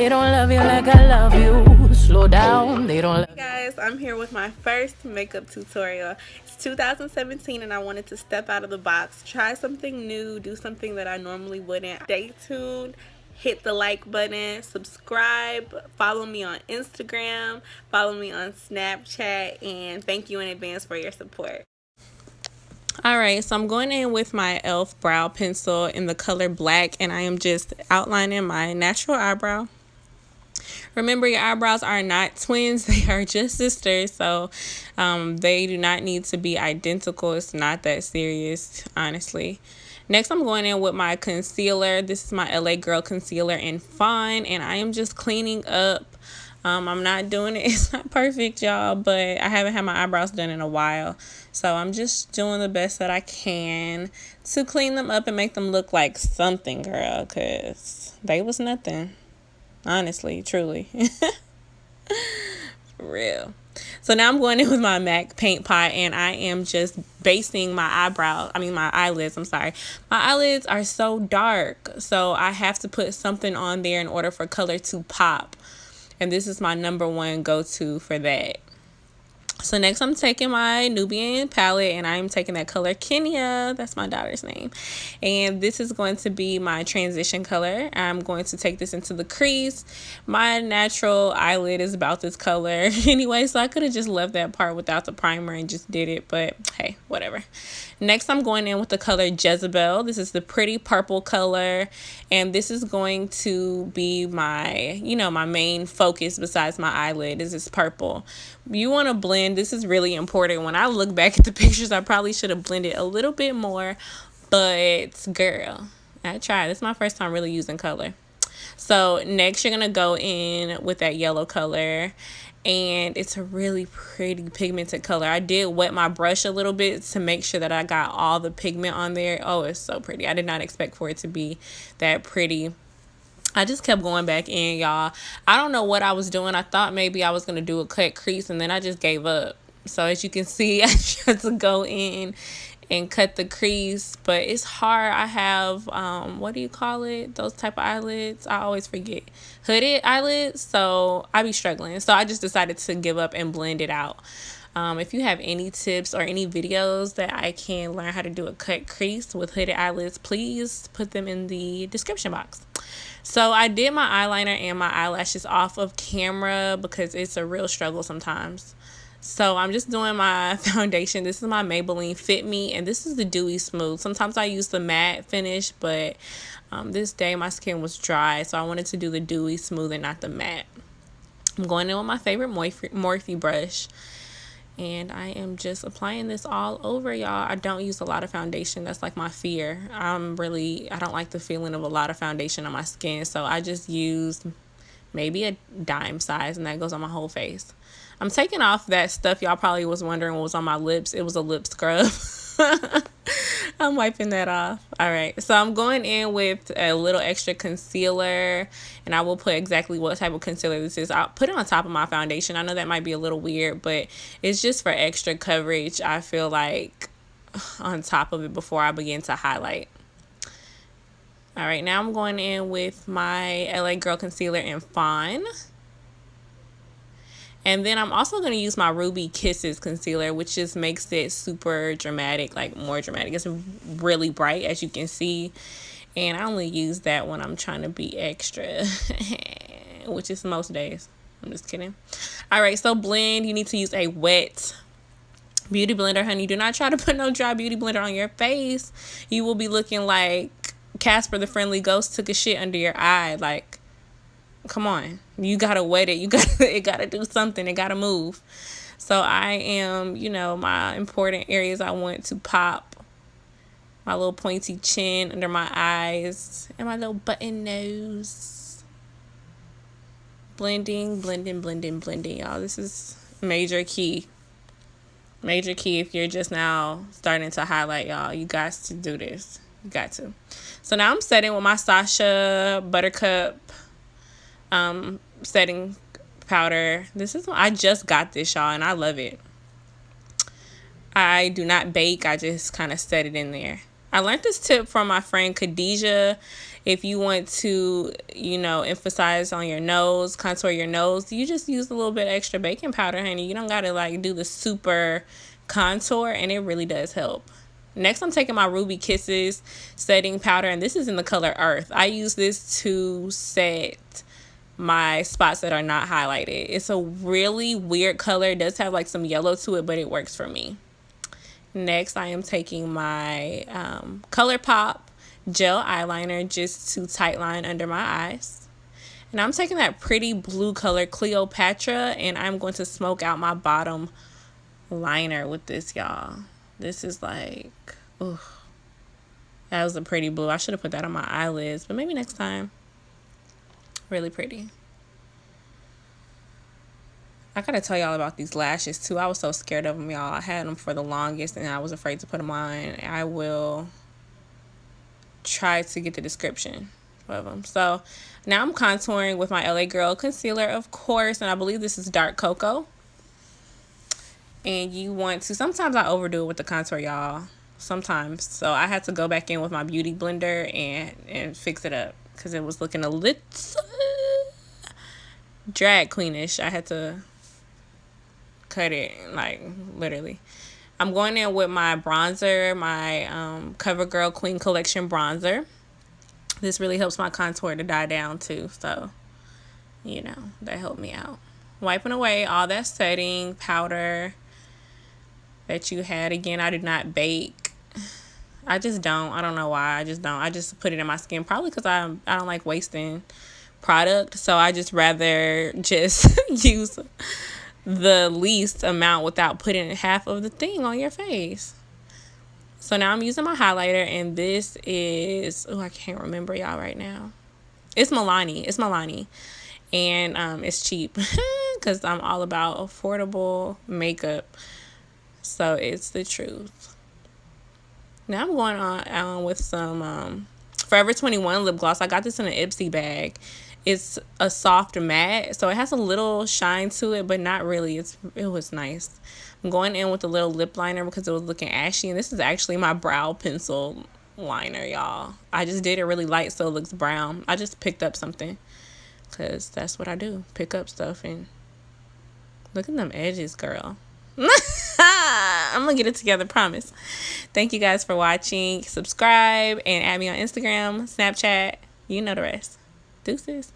They don't love you like I love you. Slow down, they don't love you. Hey guys, I'm here with my first makeup tutorial. It's 2017 and I wanted to step out of the box, try something new, do something that I normally wouldn't. Stay tuned, hit the like button, subscribe, follow me on Instagram, follow me on Snapchat, and thank you in advance for your support. Alright, so I'm going in with my e.l.f. brow pencil in the color black, and I am just outlining my natural eyebrow. Remember, your eyebrows are not twins, they are just sisters, so they do not need to be identical. It's not that serious, honestly. Next, I'm going in with my concealer. This is my LA Girl concealer in Fine, and I am just cleaning up. I'm not doing it. It's not perfect, y'all, but I haven't had my eyebrows done in a while. So I'm just doing the best that I can to clean them up and make them look like something, girl, because they was nothing. Honestly, truly. For real. So now I'm going in with my MAC paint pot, and I am just basing my eyelids, I'm sorry. My eyelids are so dark, so I have to put something on there in order for color to pop. And this is my number one go-to for that. So next I'm taking my Nubian palette, and I'm taking that color Kenya. That's my daughter's name. And this is going to be my transition color. I'm going to take this into the crease. My natural eyelid is about this color anyway, so I could have just left that part without the primer and just did it, but hey, whatever. Next, I'm going in with the color Jezebel. This is the pretty purple color, and this is going to be my, my main focus besides my eyelid is this purple. You want to blend. This is really important. When I look back at the pictures, I probably should have blended a little bit more, but girl, I tried. This is my first time really using color. So next, you're going to go in with that yellow color, and it's a really pretty pigmented color. I did wet my brush a little bit to make sure that I got all the pigment on there. Oh, it's so pretty. I did not expect for it to be that pretty. I just kept going back in, y'all. I don't know what I was doing. I thought maybe I was going to do a cut crease, and then I just gave up. So as you can see, I tried to go in and cut the crease, but it's hard. I have, what do you call it? Those type of eyelids. I always forget. Hooded eyelids. So I be struggling. So I just decided to give up and blend it out. If you have any tips or any videos that I can learn how to do a cut crease with hooded eyelids, please put them in the description box. So I did my eyeliner and my eyelashes off of camera because it's a real struggle sometimes. So I'm just doing my foundation. This is my Maybelline Fit Me, and this is the Dewy Smooth. Sometimes I use the matte finish, but this day my skin was dry, so I wanted to do the Dewy Smooth and not the matte. I'm going in with my favorite Morphe brush, and I am just applying this all over, y'all. I don't use a lot of foundation. That's like my fear. I don't like the feeling of a lot of foundation on my skin, so I just use maybe a dime size, and that goes on my whole face. I'm taking off that stuff y'all probably was wondering what was on my lips. It was a lip scrub. I'm wiping that off. All right, so I'm going in with a little extra concealer, and I will put exactly what type of concealer this is. I'll put it on top of my foundation. I know that might be a little weird, but it's just for extra coverage, I feel like, on top of it before I begin to highlight. All right, now I'm going in with my LA Girl concealer in Fawn. And then I'm also going to use my Ruby Kisses concealer, which just makes it super dramatic, like more dramatic. It's really bright, as you can see. And I only use that when I'm trying to be extra, which is most days. I'm just kidding. All right, so blend. You need to use a wet beauty blender, honey. Do not try to put no dry beauty blender on your face. You will be looking like Casper the Friendly Ghost took a shit under your eye. Like, come on, you gotta wet it. It gotta do something. It gotta move. So I am, my important areas I want to pop. My little pointy chin under my eyes and my little button nose. Blending, y'all. This is major key. Major key if you're just now starting to highlight, y'all. You got to do this. You got to. So now I'm setting with my Sacha Buttercup setting powder. I just got this, y'all, and I love it. I do not bake. I just kind of set it in there. I learned this tip from my friend Khadijah. If you want to, emphasize on your nose, contour your nose, you just use a little bit extra baking powder, honey. You don't gotta like do the super contour, and it really does help. Next, I'm taking my Ruby Kisses setting powder, and this is in the color Earth. I use this to set my spots that are not highlighted. It's a really weird color. It does have like some yellow to it, but it works for me. Next, I am taking my ColourPop gel eyeliner just to tightline under my eyes. And I'm taking that pretty blue color Cleopatra, and I'm going to smoke out my bottom liner with this, y'all. This is like, ugh. That was a pretty blue. I should have put that on my eyelids, but maybe next time. Really pretty. I gotta tell y'all about these lashes too. I was so scared of them, y'all. I had them for the longest and I was afraid to put them on. I will try to get the description of them. So now I'm contouring with my LA Girl concealer, of course, and I believe this is Dark Cocoa. And you want to, sometimes I overdo it with the contour, y'all. Sometimes. So I had to go back in with my beauty blender and fix it up because it was looking a little drag queenish. I had to cut it, like, literally. I'm going in with my bronzer, my CoverGirl Queen Collection bronzer. This really helps my contour to die down too, so that helped me out. Wiping away all that setting powder that you had. Again, I did not bake. I just don't. I don't know why. I just don't. I just put it in my skin, probably because I don't like wasting product, so I just rather just use the least amount without putting half of the thing on your face. So now I'm using my highlighter, and this is, I can't remember y'all right now. It's Milani. And it's cheap because I'm all about affordable makeup. So it's the truth. Now I'm going on with some Forever 21 lip gloss. I got this in an Ipsy bag. It's a soft matte, so it has a little shine to it, but not really. It was nice. I'm going in with a little lip liner because it was looking ashy, and this is actually my brow pencil liner, y'all. I just did it really light so it looks brown. I just picked up something because that's what I do, pick up stuff. And look at them edges, girl. I'm gonna get it together, promise. Thank you guys for watching. Subscribe and add me on Instagram, Snapchat. You know the rest. Deuces.